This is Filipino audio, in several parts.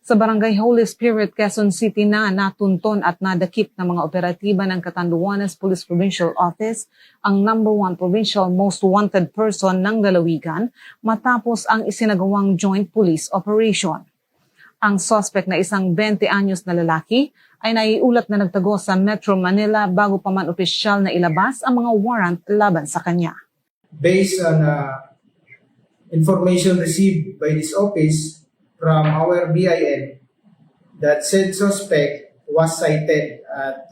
Sa Barangay Holy Spirit, Quezon City na natunton at nadakip ng mga operatiba ng Catanduanes Police Provincial Office ang #1 provincial most wanted person ng lalawigan matapos ang isinagawang joint police operation. Ang suspect na isang 20 anyos na lalaki ay naiulat na nagtago sa Metro Manila bago pa man opisyal na ilabas ang mga warrant laban sa kanya. Based on information received by this office from our BIN, that said suspect was cited at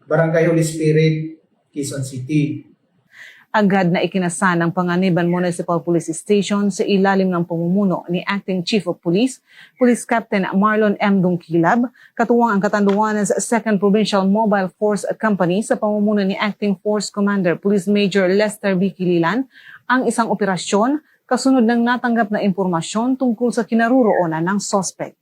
Barangay Holy Spirit, Quezon City. Agad na ikinasa ng Panganiban Municipal Police Station sa ilalim ng pamumuno ni Acting Chief of Police, Police Captain Marlon M. Dungkilab, katuwang ang Catanduanes 2nd Provincial Mobile Force Company sa pamumuno ni Acting Force Commander Police Major Lester B. Kililan, ang isang operasyon kasunod ng natanggap na impormasyon tungkol sa kinaroroonan ng suspect.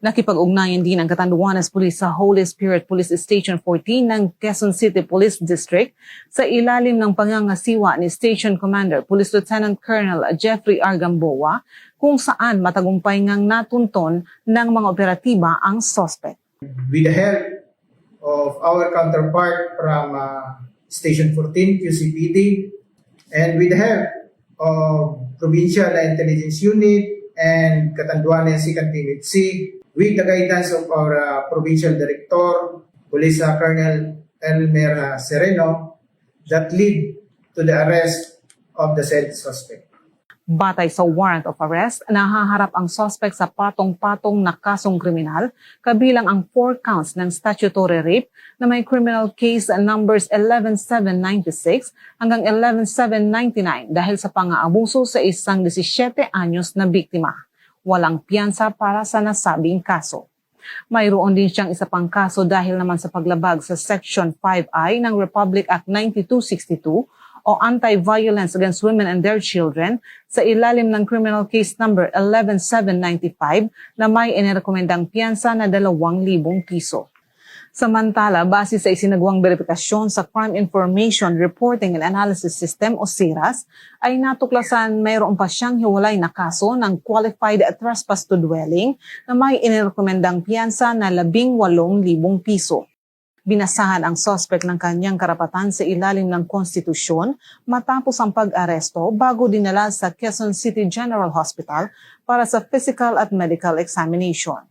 Nakipag-ugnayan din ang Catanduanes Police sa Holy Spirit Police Station 14 ng Quezon City Police District sa ilalim ng pangangasiwa ni Station Commander Police Lieutenant Colonel Jeffrey R. Gamboa, kung saan matagumpay ngang natunton ng mga operatiba ang suspect. With the help of our counterpart from Station 14, QCPD, and with the help of Provincial Intelligence Unit and Catanduanes 2nd PMC, with the guidance of our Provincial Director, Police Colonel Elmer Sereno, that lead to the arrest of the said suspect. Batay sa warrant of arrest, nahaharap ang suspect sa patong-patong na kasong kriminal, kabilang ang 4 counts ng statutory rape na may criminal case numbers 11796 hanggang 11799 dahil sa pang-aabuso sa isang 17 anyos na biktima. Walang piyansa para sa nasabing kaso. Mayroon din siyang isa pang kaso dahil naman sa paglabag sa Section 5I ng Republic Act 9262 o Anti-Violence Against Women and Their Children sa ilalim ng criminal case number 11795 na may inirekomendang piyansa na 2,000 piso. Samantala, base sa isinagawang verifikasyon sa Crime Information Reporting and Analysis System o CIRAS, ay natuklasan mayroon pa siyang hiwalay na kaso ng qualified trespass to dwelling na may inirekomendang piyansa na 18,000 piso. Binasahan ang suspect ng kanyang karapatan sa ilalim ng konstitusyon matapos ang pag-aresto bago dinala sa Quezon City General Hospital para sa physical at medical examination.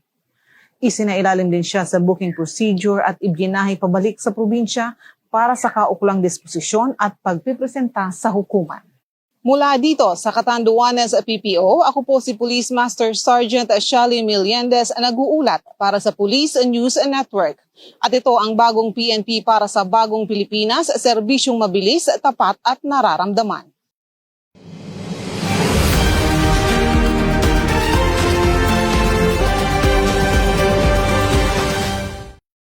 Isinailalim din siya sa booking procedure at ibinahay pabalik sa probinsya para sa kauklang disposisyon at pagpipresenta sa hukuman. Mula dito sa Catanduanes PPO, ako po si Police Master Sergeant Shally Miliendez nag-uulat para sa Police News Network. At ito ang bagong PNP para sa bagong Pilipinas, serbisyong mabilis, tapat at nararamdaman.